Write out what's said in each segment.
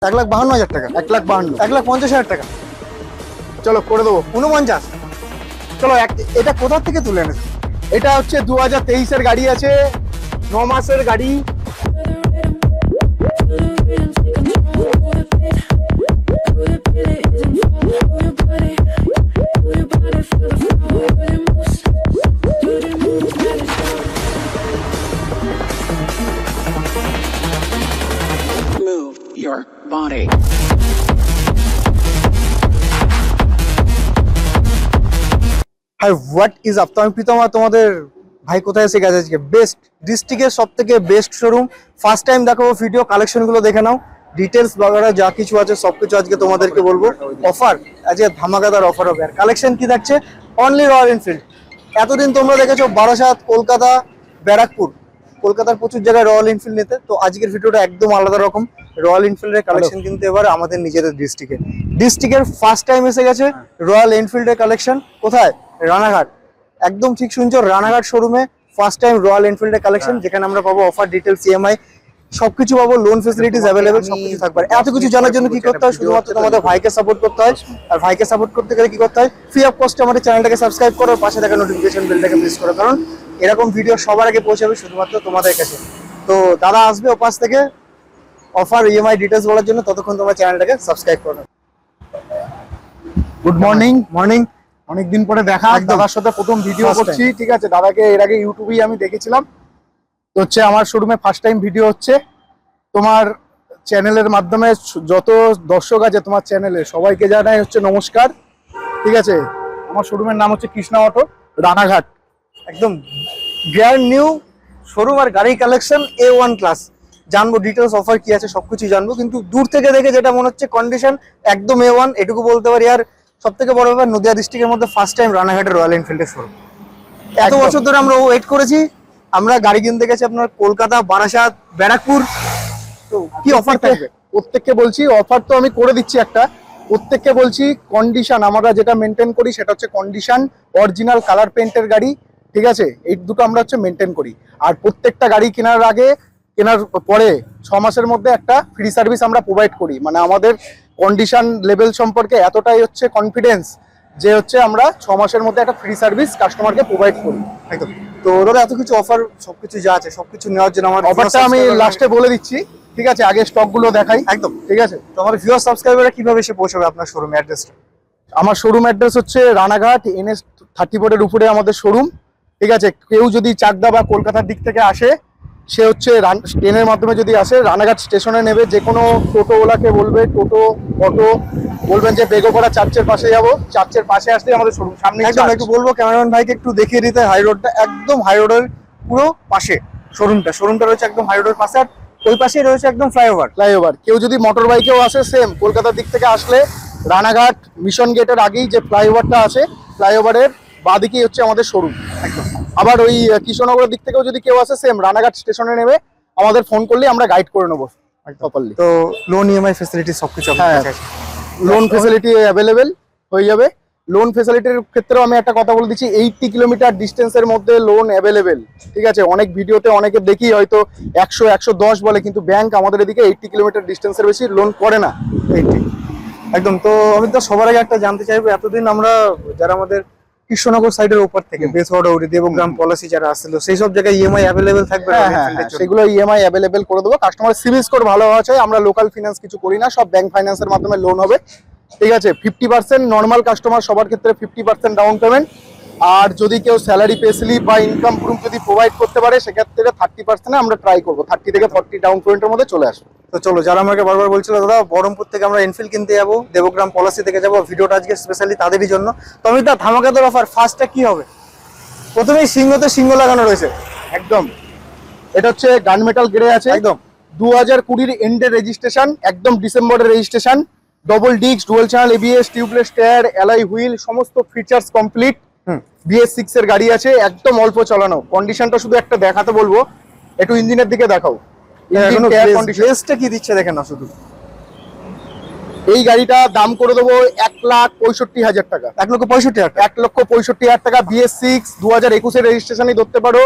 1,52,000 টাকা, 1,52,000, 1,50,000 টাকা, চলো করে দেবো। 49। চলো এটা কোথা থেকে তুলে এনেছো? এটা হচ্ছে 2023-এর গাড়ি আছে, 9 মাসের গাড়ি। Move your body. Hi, what is up? তো আমি প্রীতম, আর তোমাদের ভাই কোথায় এসে গেছে আজকে বেস্ট ডিস্ট্রিক্টের সব থেকে বেস্ট শোরুম। ফার্স্ট টাইম দেখাবো, ভিডিও কালেকশনগুলো দেখে নাও, ডিটেলস বাগেরা যা কিছু আছে সবকিছু আজকে তোমাদেরকে বলবো। অফার আজকে ধামাকাদার অফার হবে। আর কালেকশন কি থাকছে? Only royal Enfield. এতদিন তোমরা দেখেছো বারাসাত, কলকাতা, ব্যারাকপুর, কলকাতার প্রচুর জায়গায় রয়্যাল এনফিল্ড নিতে। তো আজকের ভিডিওটা একদম আলাদা রকম। রয়্যাল এনফিল্ডের কালেকশন কিন্তু এবার আমাদের নিজেদের ডিস্ট্রিক্টের ফার্স্ট টাইম এসে গেছে রয়্যাল এনফিল্ডের কালেকশন। কোথায়? রানাঘাট। একদম ঠিক শুনছো, রানাঘাট শোরুমে ফার্স্ট টাইম রয়্যাল এনফিল্ডের কালেকশন, যেখানে আমরা পাবো অফার ডিটেলস, ইএমআই সবকিছু পাবো, লোন ফেসিলিটিস অ্যাভেলেবেল, সবকিছু থাকবে। এত কিছু জানার জন্য কি করতে হয়? শুধুমাত্র তোমাদের ভাইকে সাপোর্ট করতে হয়। আর ভাইকে সাপোর্ট করতে গেলে কি করতে হয়? ফ্রি অফ কস্টে আমাদের চ্যানেলটাকে সাবস্ক্রাইব করো, পাশে থাকা নোটিফিকেশন বেলটাকে প্রেস করো, কারণ এরকম ভিডিও সবার আগে পৌঁছাবে শুধুমাত্র তোমাদের কাছে। তো দাদা আসবে ওপাশ থেকে অফার, ইএমআই ডিটেলস বলার জন্য। ততক্ষণ তোমার চ্যানেলটাকে সাবস্ক্রাইব করো। Good morning. মর্নিং। অনেকদিন পরে দেখা, একদম। দাদার সাথে প্রথম ভিডিও First করছি। ঠিক আছে, দাদাকে এর আগে ইউটিউবেই আমি দেখেছিলাম। তো হচ্ছে আমার শোরুমে ফার্স্ট টাইম ভিডিও হচ্ছে। তোমার চ্যানেলের মাধ্যমে যত দর্শক আছে তোমার চ্যানেলে সবাইকে জানাই হচ্ছে নমস্কার। ঠিক আছে, আমার শোরুমের নাম হচ্ছে কৃষ্ণা অটো, রানাঘাট। একদম ব্র্যান্ড নিউ শোরুম আর গাড়ি কালেকশন A1 ক্লাস। জানবো ডিটেলস, অফার কি আছে সবকিছু জানবো, কিন্তু দূর থেকে দেখে যেটা মনে হচ্ছে কন্ডিশন একদম A1, এটুকু বলতে পারি। আর সব থেকে বড় ব্যাপার, নদিয়া ডিস্ট্রিক্টের মধ্যে ফার্স্ট টাইম রানাঘাটের রয়্যাল এনফিল্ডের শোরুম। এত একদম। বছর ধরে আমরা ওয়েট করেছি, আমরা গাড়ি কিনতে গেছি আপনার কলকাতা, বারাসাত, ব্যারাকপুর। তো কি অফার থাকবে? প্রত্যেককে বলছি অফার তো আমি করে দিচ্ছি একটা। প্রত্যেককে বলছি কন্ডিশন আমরা যেটা মেনটেন করি সেটা হচ্ছে কন্ডিশন, অরিজিনাল কালার পেইন্টের গাড়ি। ঠিক আছে, এই দুটো আমরা হচ্ছে মেনটেন করি। আর প্রত্যেকটা গাড়ি কেনার আগে, কেনার পরে 6 মাসের মধ্যে একটা ফ্রি সার্ভিস আমরা প্রোভাইড করি। মানে আমাদের কন্ডিশন লেভেল সম্পর্কে এতটাই হচ্ছে কনফিডেন্স যে হচ্ছে আমরা 6 মাসের মধ্যে একটা ফ্রি সার্ভিস কাস্টমারকে প্রোভাইড করি। একদম। তো দাদা এত কিছু অফার, সবকিছু যা আছে সবকিছু নেওয়ার জন্য আমার অফারটা আমি লাস্টে বলে দিচ্ছি। ঠিক আছে, আগে স্টক গুলো দেখাই। একদম। ঠিক আছে, তো আমার ভিউয়ার সাবস্ক্রাইবাররা কিভাবে এসে পৌঁছাবে আপনার শোরুম অ্যাড্রেসটা? আমার শোরুম অ্যাড্রেস হচ্ছে রানাঘাট NS34 এর উপরে আমাদের শোরুম। ঠিক আছে, কেউ যদি চাকদা বা কলকাতার দিক থেকে আসে, সে হচ্ছে ট্রেনের মাধ্যমে যদি আসে রানাঘাট স্টেশনে নেবে। যে কোনো টোটোওয়ালাকে বলবে, টোটো অটো বলবেন যে বেগোপাড়া চার্চের পাশে যাবো, চার্চের পাশে আসলে আমাদের শোরুম সামনে। একদম একটু বলবো ক্যামেরাম্যান ভাইকে একটু দেখিয়ে দিতে হাই রোডটা, একদম হাই রোডের পুরো পাশে শোরুমটা রয়েছে, একদম হাই রোডের পাশে। আর ওই পাশেই রয়েছে একদম ফ্লাইওভার। কেউ যদি মোটর বাইকেও আসে, সেম কলকাতার দিক থেকে আসলে রানাঘাট মিশন গেটের আগেই যে ফ্লাইওভারটা আছে, ফ্লাইওভারের বাদিকেই হচ্ছে আমাদের শোরুম। একদম। আবার ওই কৃষ্ণনগরের দিক থেকেও যদি কেউ আসে, সেম রানাঘাট স্টেশনে নেমে আমাদের ফোন করলে আমরা গাইড করে নেবো প্রপারলি। তো লোন ইএমআই ফ্যাসিলিটি সবকিছু হ্যাঁ, লোন ফেসিলিটি অ্যাভেলেবেল হয়ে যাবে। লোন ফেসিলিটির ক্ষেত্রেও আমি একটা কথা বলে দিচ্ছি, 80 কিলোমিটার ডিস্টেন্সের মধ্যে লোন অ্যাভেলেবেল। ঠিক আছে, অনেক ভিডিওতে অনেকে দেখি হয়তো 100, 110 বলে, কিন্তু ব্যাংক আমাদের এদিকে 80 কিলোমিটার ডিস্টেন্সের বেশি লোন করে না। একদম। তো আমি তো সবার আগে একটা জানতে চাইবো, এতদিন আমরা যারা আমাদের কৃষ্ণনগর সাইডের উপর থেকে বেসওয়াডাউরি, দেবগ্রাম, পলাশি যারা আসছিল, সেই সব জায়গায় ইএমআই অ্যাভেলেবেল থাকবে? হ্যাঁ, সেগুলো ইএমআই অ্যাভেলেবেল করে দেবো। কাস্টমার সিবিল স্কোর ভালো হওয়া চাই। আমরা লোকাল ফিনান্স কিছু করি না, সব ব্যাংক ফাইন্যান্সের মাধ্যমে লোন হবে। ঠিক আছে, 50% নর্মাল কাস্টমার সবার ক্ষেত্রে 50% ডাউন পেমেন্ট। আর যদি কেউ স্যালারি পে স্লিপ বা ইনকাম প্রুফ যদি প্রোভাইড করতে পারে, সেক্ষেত্রে 30% আমরা ট্রাই করবো, 30 থেকে 40 ডাউন পেমেন্টের মধ্যে চলে আসবে। তো চলো, যারা আমাকে বারবার বলছিল দাদা বহরমপুর থেকে আমরা এনফিল্ড কিনতে যাবো, দেবগ্রাম, পলাশি থেকে যাবো, ভিডিওটা আজকে স্পেশালি তাদেরই জন্য। তো আমি তার ধামাকাদার অফার, ফার্স্টটা কি হবে? প্রথমেই সিংহতে সিংহ লাগানো রয়েছে। একদম, এটা হচ্ছে গান মেটাল গ্রে আছে। একদম 2020 এন্ডের রেজিস্ট্রেশন, একদম ডিসেম্বরের registration. Double disc, dual channel ABS, tubeless tyre, alloy wheel, সমস্ত ফিচার্স কমপ্লিট। BS6 এর গাড়ি আছে, একদম অল্প চালানো। কন্ডিশনটা শুধু একটা দেখাতে বলবো, একটু ইঞ্জিনের দিকে দেখাও। গ্লেজটা কি দিচ্ছে দেখেন না শুধু। এই গাড়িটা দাম করে দেবো 1,65,000 টাকা। 1,65,000 টাকা। 1,65,000 টাকা। BS6 2021 এর রেজিস্ট্রেশনই ধরতে পারো।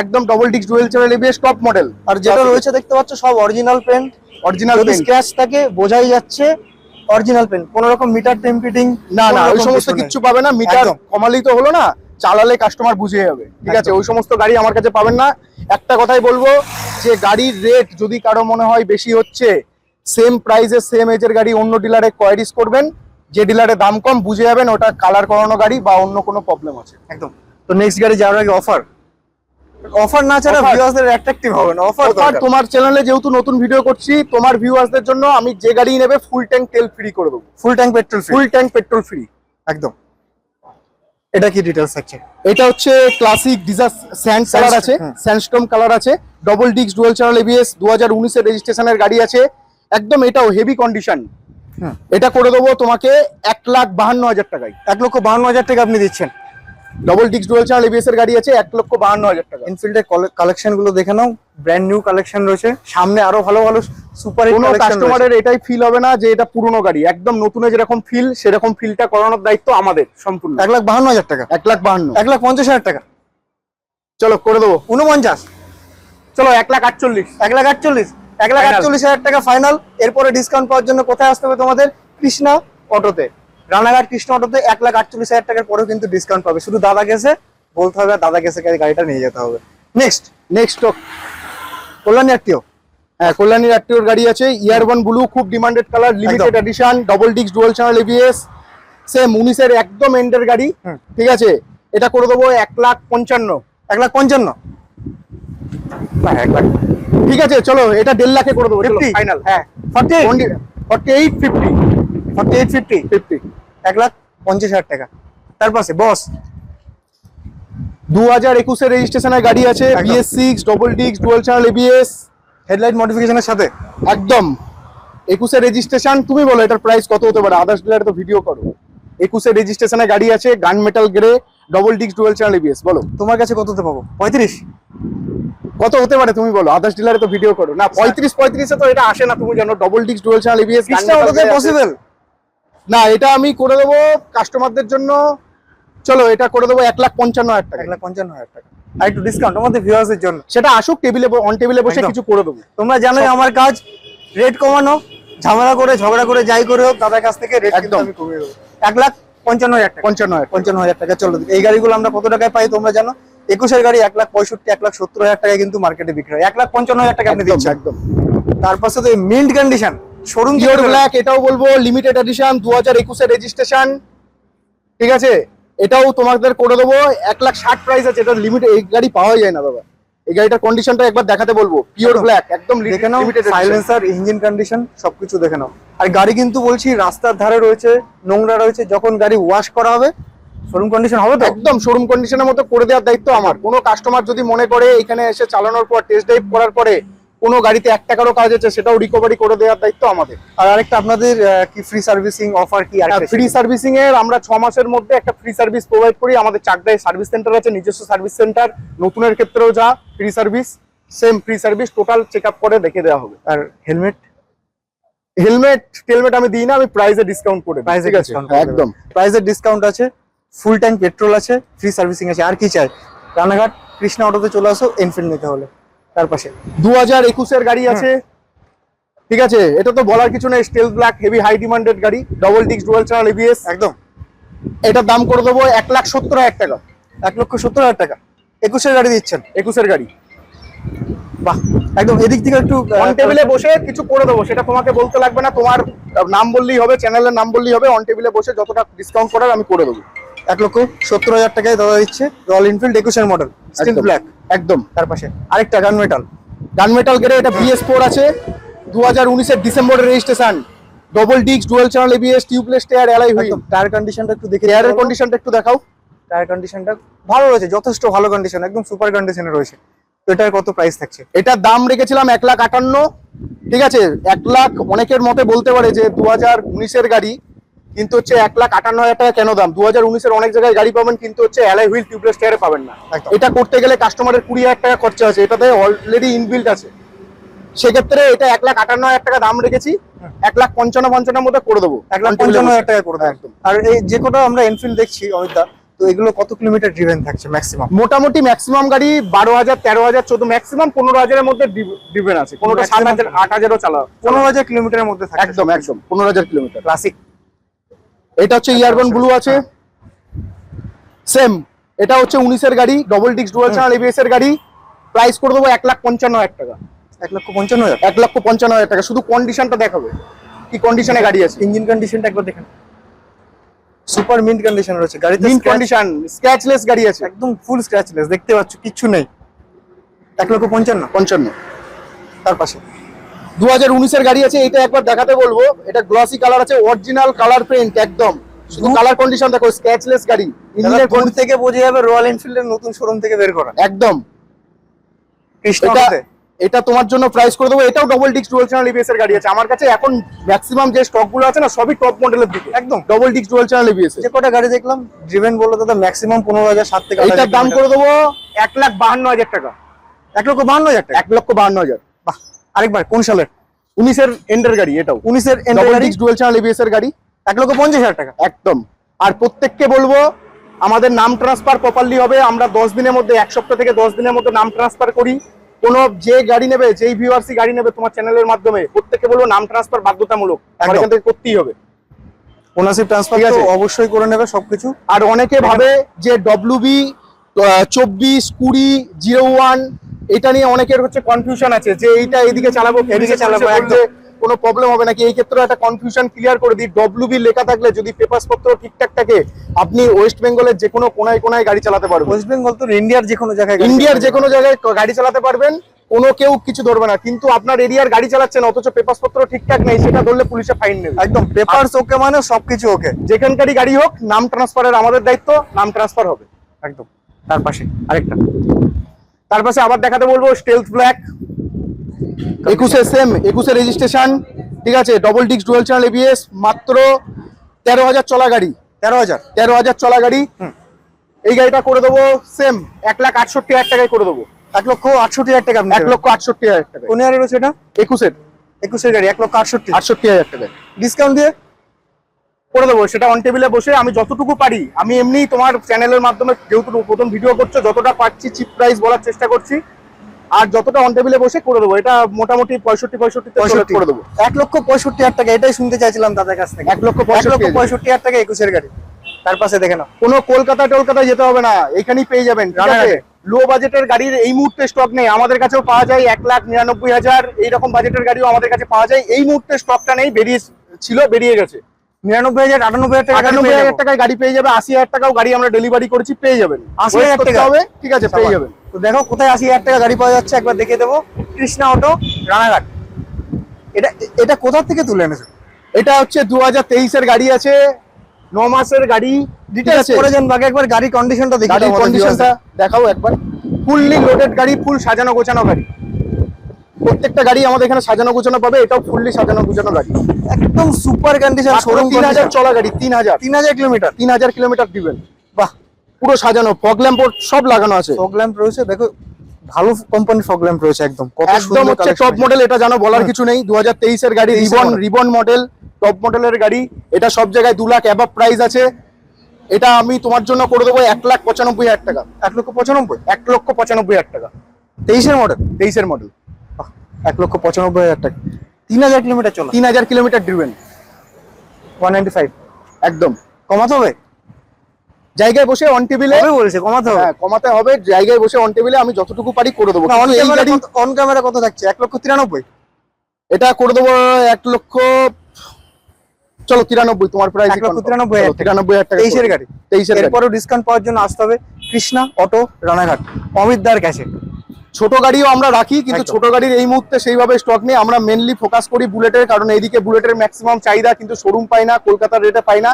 একদম double disc dual channel ABS top model. আর যেটা রয়েছে দেখতে পাচ্ছ সব অরিজিনাল পেন্ট, অরিজিনাল যদি স্ক্র্যাচ থাকে বোঝাই যাচ্ছে অরিজিনাল পেন্ট, কোনো রকম মিটার টেম্পিটিং না না ওই সমস্ত কিচ্ছু পাবে না, মিটার একদম। কমালেই তো হলো না, চালালে কাস্টমার বুঝে যাবে, ঠিক আছে? একদম। ওই সমস্ত গাড়ি আমার কাছে পাবেন না। একটা কথাই বলবো যে গাড়ির রেট যদি কারো মনে হয় বেশি হচ্ছে, সেম প্রাইসে সেম এজের গাড়ি অন্য ডিলারে কোয়ারিজ করবেন, যে ডিলারে দাম কম বুঝে যাবেন ওটা কালার করানো গাড়ি বা অন্য কোনো প্রবলেম আছে। একদম। তো নেক্সট গাড়ি যাওয়ার আগে অফার না ছাড়া Offer। ভিউয়ারদের অ্যাট্রাকটিভ হবে না, অফার আর তোমার চ্যানেলে যেহেতু নতুন ভিডিও করছি, তোমার ভিউয়ার্সদের জন্য আমি যে গাড়ি নেবে ফুল ট্যাঙ্ক তেল ফ্রি করে দেবো, full tank petrol full tank petrol free. একদম। এটা কি ডিটেইলস থাকছে? এটা হচ্ছে ক্লাসিক ডিজার স্যান্ড কালার আছে, স্যান্ডস্টোন কালার আছে, double disc dual channel ABS, 2019 এর রেজিস্ট্রেশনের গাড়ি আছে একদম, এটাও হেভি কন্ডিশন। এটা করে দেবো তোমাকে 1,52,000 টাকায়। 1,52,000 টাকা আপনি দিচ্ছেন। Double disc dual channel ABS এর গাড়ি আছে 1,52,000 টাকা। এনফিল্ডের কালেকশন গুলো দেখে নাও, ব্র্যান্ড নিউ কালেকশন রয়েছে, সামনে আরো ভালো ভালো সুপার হিট কোনো কালেকশন কাস্টমারের এটাই ফিল হবে না যে এটা পুরনো গাড়ি, একদম নতুনে যেরকম ফিল সেরকম ফিলটা করানোর দায়িত্ব আমাদের সম্পূর্ণ। 1,52,000 টাকা, 1,52,000। 1,50,000 টাকা, চলো করে দেবো, 49, চলো 1,48,000। 1,48,000, 1,48,000 টাকা ফাইনাল। এরপরে ডিসকাউন্ট পাওয়ার জন্য কোথায় আসতে হবে তোমাদের? কৃষ্ণা অটোতে, রানাঘাট কৃষ্ণা অটোতে 1,48,000 টাকার পরেও কিন্তু ডিসকাউন্ট পাবে। শুধু দাদা গেছে বলতে হবে, দাদা গেছে গাড়িটা নিয়ে যেতে হবে। Next Kalyani RTO. হ্যাঁ, কল্যাণীর আরটিওর গাড়ি আছে, ইয়ার1 ব্লু, খুব demanded colour, limited edition, double disc dual channel ABS, same 19 এর একদম এন্ডের গাড়ি, ঠিক আছে? এটা করে দেবো 1,55,000। 1,55,000 না, 1 লাখ, ঠিক আছে চলো এটা 1.5 লাখে করে দেবো, 50? ফাইনাল। হ্যাঁ 4850, 48,50। 1,50,000 টাকা। তার পাশে বস 2021 এর রেজিস্ট্রেশনের গাড়ি আছে, একদম। BS6 double disc dual channel ABS, headlight মডিফিকেশনের সাথে একদম 21 এর রেজিস্ট্রেশন। তুমি বলো এটার প্রাইস কত হতে পারে? আদার্স ডিলারে তো ভিডিও করো। 21 এর রেজিস্ট্রেশনের গাড়ি আছে, গান metal grey, double disc dual channel ABS. বলো তোমার কাছে কততে পাবো? 35? কত হতে পারে তুমি বলো, আদার্স ডিলারে তো ভিডিও করো না। 35 এ তো এটা আসে না, তুমি জানো। Double disc dual channel ABS Krishna অটোতে পসিবল না, এটা আমি করে দেবো কাস্টমারদের জন্য। চলো এটা করে দেবো 1,55,000 টাকা। 1,55,000 টাকা, আর একটু ডিসকাউন্ট আমাদের ভিউয়ার্সের জন্য। সেটা আসুক টেবিলে, অন টেবিলে বসে একদম। কিছু করে দেবো। তোমরা জানোই আমার কাজ রেট কমানো, ঝামেলা করে ঝগড়া করে যাই করে হোক দাদার কাছ থেকে রেট একদম। আমি কমিয়ে দেবো। 1,55,000 টাকা, 55,000। 55,000 টাকা। চলো এই গাড়িগুলো আমরা কত টাকায় পাই তোমরা জানো? 21 এর গাড়ি 1,65,000, 1,70,000 টাকায় কিন্তু মার্কেটে বিক্রি হয়। 1,55,000 টাকা আপনি দিচ্ছেন। একদম তার পাশে তো mint condition showroom pure black, এটাও বলবো লিমিটেড এডিশন, 2021 এর রেজিস্ট্রেশন, ঠিক আছে? এটাও তোমাদের করে দেবো 1,60,000 প্রাইস আছে। এটা লিমিট, এই গাড়ি পাওয়া যায় না দাদা। এই গাড়িটার কন্ডিশনটা একবার দেখাতে বলবো, পিওর একদম। ব্ল্যাক, একদম দেখে নাও, লিমিটেড সাইলেন্সার, ইঞ্জিন কন্ডিশন সবকিছু দেখে নাও। আর গাড়ি কিন্তু বলছি রাস্তার ধারে রয়েছে, নোংরা রয়েছে, যখন গাড়ি ওয়াশ করা হবে শোরুম কন্ডিশন হবে তো? একদম শোরুম কন্ডিশনের মতো করে দেওয়ার দায়িত্ব আমার। কোনো কাস্টমার যদি মনে করে এখানে এসে চালানোর পর, টেস্ট ড্রাইভ করার পরে কোনো গাড়িতে 1 টাকারও কাজ আছে, সেটাও রিকভারি করে দেওয়ার দায়িত্ব আমাদের। আর আরেকটা আপনাদের কি ফ্রি সার্ভিসিং অফার কি? ফ্রি সার্ভিসিং এর আমরা 6 মাসের মধ্যে একটা ফ্রি সার্ভিস প্রোভাইড করি। আমাদের চাকদায় সার্ভিস সেন্টার আছে, নিজস্ব সার্ভিস সেন্টার। নতুনের ক্ষেত্রেও যা free service, same free service, total check up করে দেখে দেওয়া হবে। আর হেলমেট হেলমেট আমি দিই না, আমি প্রাইসে ডিসকাউন্ট করে দিই, ঠিক আছে? একদম প্রাইসের ডিসকাউন্ট আছে, ফুল ট্যাঙ্ক পেট্রোল আছে, ফ্রি সার্ভিসিং আছে। আর কি চাই? রানাঘাট কৃষ্ণা অটোতে চলে আসো এনফিল্ড নিতে হলে। তার পাশে 2021 এর গাড়ি আছে, ঠিক আছে? এটা তো বলার কিছু নেই, স্টেল ব্ল্যাক, হেভি হাই ডিমান্ডেড গাড়ি, double disc dual channel ABS. একদম। এটার দাম করে দেবো 1,70,000 টাকা। 1,70,000 টাকা 21 এর গাড়ি দিচ্ছেন? 21 এর গাড়ি, বাহ, একদম। এদিক থেকে একটু অন টেবিলে বসে কিছু করে দেবো, সেটা তোমাকে বলতে লাগবে না। তোমার নাম বললেই হবে, চ্যানেলের নাম বললেই হবে। অন টেবিলে বসে যতটা ডিসকাউন্ট করার আমি করে দেবো। 1,70,000 টাকায় দাদা দিচ্ছে রয়্যাল এনফিল্ড 21 এর মডেল, স্টিল একদম। ব্ল্যাক। একদম। তার পাশে আরেকটা গান মেটাল গ্রে, এটা BS4 আছে, 2019 এর ডিসেম্বরের registration, double disc dual channel ABS, tubeless tyre, alloy wheel. একদম। টায়ার কন্ডিশনটা একটু দেখে, টায়ারের কন্ডিশনটা একটু দেখাও। টায়ার কন্ডিশনটা ভালো রয়েছে, যথেষ্ট ভালো কন্ডিশন, একদম সুপার কন্ডিশনে রয়েছে। তো এটার কত প্রাইস থাকছে? এটার দাম রেখেছিলাম 1,58,000, ঠিক আছে? 1 লাখ অনেকের মতে বলতে পারে যে 2019 এর গাড়ি, কিন্তু হচ্ছে 1,58,000 টাকা কেন দাম? 2019 এর অনেক জায়গায় গাড়ি পাবেন, কিন্তু হচ্ছে অ্যালয় হুইল টিউবলেস টায়ারে পাবেন না। একদম। এটা করতে গেলে কাস্টমারের 20,000 টাকা খরচা আছে, এটাতে অলরেডি ইনবিল্ট আছে। সেক্ষেত্রে এটা 1,58,000 টাকা দাম রেখেছি, 1,55,000 মধ্যে করে দেবো। 1,55,000 টাকা করে দেয়। একদম। আর এই যে কোটা আমরা এনফিল্ড দেখছি অমিতদা, তো এগুলো কত কিলোমিটার ড্রিভেন থাকছে ম্যাক্সিমাম? মোটামুটি ম্যাক্সিমাম গাড়ি 12,000, 13,000, 14, ম্যাক্সিমাম 15,000 এর মধ্যে ডিভেন আছে, কোনোটা Maximum 7,000, 8,000ও চালা। 15,000 কিলোমিটারের মধ্যে থাকছে একদম একদম 15,000 কিলোমিটার। ক্লাসিক। এটা হচ্ছে ইয়ারগন ব্লু আছে, সেম। এটা হচ্ছে 19 এর গাড়ি, double disc dual channel ABS এর গাড়ি। প্রাইস করে দেবো 1,55,000 টাকা। 1,55,000। 1,55,000 টাকা। শুধু কন্ডিশনটা দেখাবে কি কন্ডিশনে গাড়ি আছে। ইঞ্জিন কন্ডিশনটা একবার দেখেন, সুপার মিন্ট কন্ডিশন রয়েছে গাড়িতে, মিন্ট কন্ডিশন, স্ক্র্যাচলেস গাড়ি আছে, একদম ফুল স্ক্র্যাচলেস, দেখতে পাচ্ছ কিচ্ছু নেই। 1,55,000। তার পাশে 2019 এর গাড়ি আছে, এটা একবার দেখাতে বলবো। এটা গ্লসি কালার আছে, অরিজিনাল কালার প্রিন্ট একদম। শুধু কালার কন্ডিশন দেখো, স্ক্র্যাচলেস গাড়ি। ইঞ্জিনের কোণ থেকে বোঝা যাবে রয়্যাল এনফিল্ডের নতুন শোরুম থেকে বের করা একদম। কৃষ্ণ। এটা তোমার জন্য প্রাইস করে দেবো। এটাও double disc dual channel ABS এর গাড়ি আছে আমার কাছে। এখন ম্যাক্সিমাম যে স্টক গুলো আছে না, সবই টপ মডেলের দিকে, একদম double disc dual channel ABS. যে কটা গাড়ি দেখলাম ড্রিভেন বললো দাদা ম্যাক্সিমাম 15,000, 7 থেকে 8,000। এটার দাম করে দেবো 1,52,000 টাকা। 1,52,000 টাকা। 1,52,000। বাহ, আরেকবার কোন সালের? 19 এর এন্ডের গাড়ি, এটাও 19 এর double disc dual channel ABS এর গাড়ি। 1,50,000 টাকা। একদম। আর প্রত্যেককে বলবো আমাদের নাম ট্রান্সফার প্রপারলি হবে। আমরা 10 দিনের মধ্যে, 1 সপ্তাহ থেকে 10 দিনের মধ্যে নাম ট্রান্সফার করি। কোনো যে গাড়ি নেবে, যেই ভিউয়ার্সই গাড়ি নেবে তোমার চ্যানেলের মাধ্যমে, প্রত্যেককে বলবো নাম ট্রান্সফার বাধ্যতামূলক, আমার এখান থেকে করতেই হবে। ওনারশিপ ট্রান্সফার তো অবশ্যই করে নেবে সবকিছু। আর অনেকে ভাবে যে WB 24, 20, 01 এটা নিয়ে অনেকের হচ্ছে কনফিউশন আছে যে এইটা এদিকে চালাবো, এদিকে চালাবো, একদম কোনো প্রবলেম হবে নাকি। এই ক্ষেত্রে একটা কনফিউশন ক্লিয়ার করে দিই। WB লেখা থাকলে, যদি পেপারস পত্র ঠিকঠাক থাকে, আপনি ওয়েস্ট বেঙ্গলের যে কোনো কোনায় কোনায় গাড়ি চালাতে পারবেন। ওয়েস্ট বেঙ্গল তো ইন্ডিয়ার যে কোনো জায়গায়, ইন্ডিয়ার যে কোনো জায়গায় গাড়ি চালাতে পারবেন, কোনো কেউ কিছু ধরবে না। কিন্তু আপনার এরিয়ার গাড়ি চালাচ্ছেন অথচ পেপারস পত্র ঠিকঠাক নেই, সেটা ধরলে পুলিশে ফাইন নেবে। একদম পেপারস ওকে মানে সবকিছু ওকে। যেখানকারই গাড়ি হোক, নাম ট্রান্সফারের আমাদের দায়িত্ব, নাম ট্রান্সফার হবে একদম। তার পাশে আরেকটা, তার পাশে আবার দেখাতে বলবো স্টেলথ ব্ল্যাক, 21 সেম, 21 রেজিস্ট্রেশন, ঠিক আছে, double disc dual channel ABS, মাত্র 13,000 চলা গাড়ি। 13,000 চলা গাড়ি। এই গাড়িটা করে দেবো সেম 1,68,000 টাকায় করে দেবো। 1,68,000 টাকা। 1,68,000 টাকা। কোন ইয়ারের রয়েছে এটা? 21 গাড়ি 1,68,000 টাকায় ডিসকাউন্ট দিয়ে করে দেবো। সেটা অন টেবিলে বসে আমি যতটুকু পারি, আমি এমনি তোমার চ্যানেলের মাধ্যমে যেহেতু প্রথম ভিডিও করছো, যতটা পারছি চিপ প্রাইস বলার চেষ্টা করছি, আর যতটা অন টেবিলে বসে করে দেবো। এটা মোটামুটি 65 করে দেবো। 1,65,000 টাকা। এটাই শুনতে চাইছিলাম দাদার কাছ থেকে। 1,65,000 টাকা 21 গাড়ি। তার পাশে দেখে নাও, কোনো কলকাতায় যেতে হবে না, এখানেই পেয়ে যাবেন। লো বাজেটের গাড়ির এই মুহূর্তে স্টক নেই, আমাদের কাছেও পাওয়া যায় 1,99,000 এইরকম বাজেটের গাড়িও আমাদের কাছে পাওয়া যায়। এই মুহূর্তে স্টকটা নেই, বেরিয়ে গেছে। 99,000, 98,000 টাকায় গাড়ি পেয়ে যাবে। 80,000 টাকাও গাড়ি আমরা ডেলিভারি করেছি, পেয়ে যাবেন। 80,000 টাকা হবে, ঠিক আছে, পেয়ে যাবেন। তো দেখো কোথায় 80,000 টাকা গাড়ি পাওয়া যাচ্ছে, একবার দেখে দেবো। কৃষ্ণা অটো, রানাঘাট। এটা কোথা থেকে তুলে এনেছো? এটা হচ্ছে 2023 এর গাড়ি আছে, 9 মাসের গাড়ি। ডিটেইলস করে যান বাকি, একবার গাড়ি কন্ডিশনটা দেখি। গাড়ির কন্ডিশনটা দেখাও একবার। ফুললি লোডেড গাড়ি, ফুল সাজানো গোছানো গাড়ি। প্রত্যেকটা গাড়ি আমাদের এখানে সাজানো গোছানো পাবে। এটাও ফুললি সাজানো গোছানো গাড়ি, একদম সুপার কন্ডিশন। শোরুম 3,000 চলা গাড়ি। 3,000 কিলোমিটার। 3,000 কিলোমিটার দিবেন। বাহ, পুরো সাজানো, ফগ ল্যাম্প সব লাগানো আছে। ফগ ল্যাম্প রয়েছে, দেখো ভালো কোম্পানির ফগ ল্যাম্প রয়েছে। একদম একদম হচ্ছে টপ মডেল। এটা জানো বলার কিছু নেই। 2023 এর গাড়ি, রিবন মডেল, টপ মডেলের গাড়ি। এটা সব জায়গায় 2 লাখ অ্যাবাভ প্রাইস আছে। এটা আমি তোমার জন্য করে দেবো 1,95,000 টাকা। 1,95,000? 1,95,000 টাকা। 23 এর মডেল? 23 এর মডেল। 1,95,000 টাকা। 3,000 কিলোমিটার চলা। 3,000 কিলোমিটার ড্রিভেন। 195 একদম। কমাতে হবে? জায়গায় বসে অন টেবিলে বলেছে কমাতে হবে। হ্যাঁ, কমাতে হবে। জায়গায় বসে অন টেবিলে আমি যতটুকু পারি করে দেবো। অন ক্যামেরা কত থাকছে? 1,93,000। এটা করে দেবো 1 লক্ষ, চলো 93, তোমার প্রাইস 1,93,000 টাকা। 23 এর গাড়ি। 23 এর। এরপরও ডিসকাউন্ট পাওয়ার জন্য আসতে হবে কৃষ্ণা অটো, রানাঘাট, অমিতদার কাছে। ছোট গাড়িও আমরা রাখি, কিন্তু ছোট গাড়ির এই মুহূর্তে সেইভাবে স্টক নেই। আমরা মেনলি ফোকাস করি বুলেটের, কারণ এইদিকে বুলেটের ম্যাক্সিমাম চাহিদা, কিন্তু শোরুম পাই না, কলকাতার রেটে পাই না।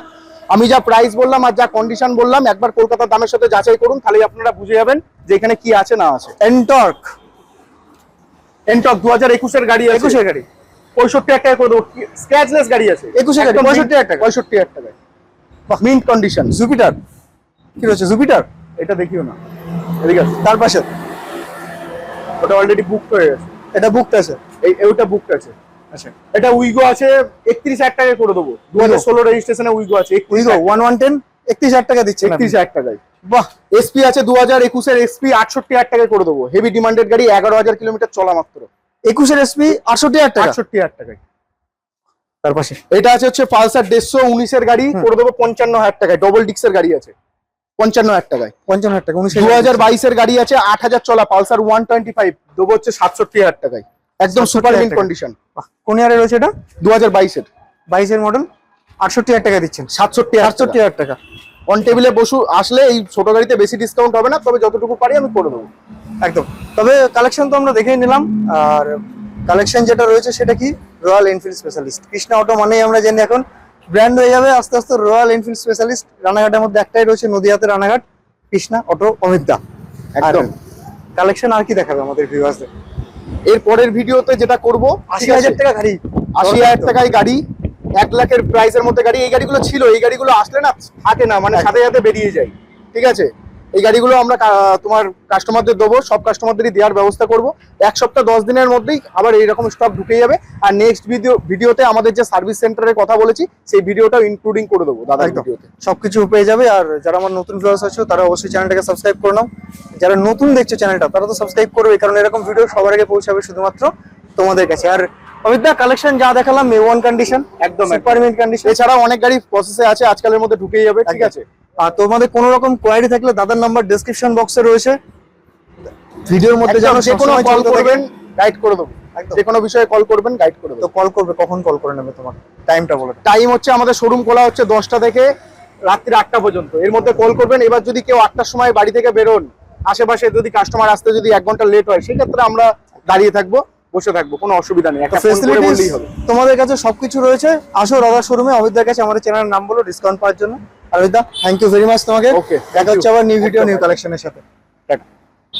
আমি যা প্রাইস বললাম আর যা কন্ডিশন বললাম, একবার কলকাতার দামের সাথে যাচাই করুন, তাহলেই আপনারা বুঝে যাবেন যে এখানে কি আছে না আছে। এনটর্ক 2021 এর গাড়ি আছে। 21 এর গাড়ি 65,000 টাকা করে দেবো। স্ক্র্যাচলেস গাড়ি আছে। 21 এর গাড়ি 65,000 টাকা। 65,000 টাকায় মিন্ট কন্ডিশন। জুপিটার কি রয়েছে? জুপিটার এটা দেখিও না, এদিকে আছে। তার পাশে ওটা অলরেডি বুক হয়ে গেছে। এটা বুকড আছে। ওটা বুকড আছে। আচ্ছা, এটা উইগো আছে, 31,000 টাকা করে দেবো। 2016 রেজিস্ট্রেশনে উইগো আছে। উইগো 1110 31,000 টাকা দিচ্ছেন আপনি। 31,000 টাকায়। বাহ, এসপি আছে 2021 এসপি 68,000 টাকায় করে দেবো। হেভি ডিমান্ডেড গাড়ি, 11,000 কিলোমিটার চলা মাত্র। 21 এসপি 68,000 টাকা। 68,000 টাকায়। তার পাশে এটা আছে হচ্ছে পালসার 150 এর গাড়ি, করে দেবো 55,000 টাকায়। ডবল ডিক্সের গাড়ি আছে 55,000 টাকায়। 55,000 টাকা। 2022 এর গাড়ি আছে 8,000 চলা পালসার 125, দেবো হচ্ছে 67,000 টাকায়। একদম সুপার 67,000 মিন্ট টাকা। কন্ডিশন। বাহ, কোন ইয়ারে রয়েছে এটা? 2022 এর 22 এর মডেল, 68,000 টাকা দিচ্ছেন। 67,000 68,000 টাকা। অন টেবিলে বসু আসলে এই ছোট গাড়িতে বেশি ডিসকাউন্ট হবে না, তবে যতটুকু পারি আমি করে দেবো। একদম। তবে কালেকশন তো আমরা দেখেই নিলাম, আর কালেকশন যেটা রয়েছে সেটা কি, royal Enfield specialist. Krishna auto মানেই আমরা জানি এখন ব্র্যান্ড হয়ে যাবে আস্তে আস্তে রয়্যাল এনফিল্ড স্পেশালিস্ট। রানাঘাটের মধ্যে একটাই রয়েছে, নদিয়াতে রানাঘাট, কৃষ্ণা অটো অমিতদা। একদম। কালেকশন আর কি দেখাবে আমাদের ভিউয়ার্সদের? এর পরের ভিডিওতে যেটা করব, 80,000 টাকা গাড়ি, 80,000 টাকায় গাড়ি, 1 লাখের প্রাইসের মধ্যে গাড়ি। এই গাড়িগুলো ছিল, এই গাড়িগুলো আসলে না থাকে না, মানে সাথে সাথে বেরিয়ে যায়। ঠিক আছে, এই গাড়িগুলো আমরা তোমার কাস্টমারদের দেবো, সব কাস্টমারদেরই দেওয়ার ব্যবস্থা করব। 1 সপ্তাহ 10 দিনের মধ্যেই আবার এইরকম স্টক ঢুকে যাবে। আর নেক্সট ভিডিওতে আমাদের যে সার্ভিস সেন্টারের কথা বলেছি সেই ভিডিওটাও ইনক্লুডিং করে দেবো দাদা ভিডিওতে। সবকিছু পেয়ে যাবে। আর যারা আমার নতুন ভিউয়ার্স আছো তারা অবশ্যই চ্যানেলটাকে সাবস্ক্রাইব করে নাও। যারা নতুন দেখছো চ্যানেলটা তারা তো সাবস্ক্রাইব করবে, কারণ এরকম ভিডিও সবার আগে পৌঁছাবে শুধুমাত্র তোমাদের কাছে। আর অমিতদা, কালেকশন যা দেখালাম A1 কন্ডিশন, একদম সুপার মিন্ট কন্ডিশন। এছাড়াও অনেক গাড়ি প্রসেসে আছে, আজকালের মধ্যে ঢুকেই যাবে। ঠিক আছে, আর তোমাদের কোনো রকম কোয়ারি থাকলে দাদার নাম্বার ডেসক্রিপশন বক্সে রয়েছে, ভিডিওর মধ্যে একদম জানো যে কোনো কল করবেন, করবেন। গাইড করে দেবো। একদম। যে কোনো বিষয়ে কল করবেন, গাইড করে তো দেবো। কল করবে, কখন কল করে নেবে, তোমার টাইমটা বলো। টাইম হচ্ছে আমাদের শোরুম খোলা হচ্ছে 10টা থেকে রাত্রি 8টা পর্যন্ত। এর মধ্যে কল করবেন। এবার যদি কেউ 8টার সময় বাড়ি থেকে বেরোন, আশেপাশে যদি কাস্টমার আসতে যদি 1 ঘন্টা লেট হয়, সেক্ষেত্রে আমরা দাঁড়িয়ে থাকবো, বসে থাকবো, কোনো অসুবিধা নেই। একটা ফোন করে ফেসিলিটিস বললেই হবে। তোমাদের কাছে সবকিছু রয়েছে। আসো রাধা শোরুমে, অমিতদার কাছে আমাদের চ্যানেলের নাম বলো ডিসকাউন্ট পাওয়ার জন্য। অমিতদা, থ্যাংক ইউ ভেরি মাচ তোমাকে। Okay, দেখা হচ্ছে আবার নিউ ভিডিও নিউ কালেকশনের সাথে।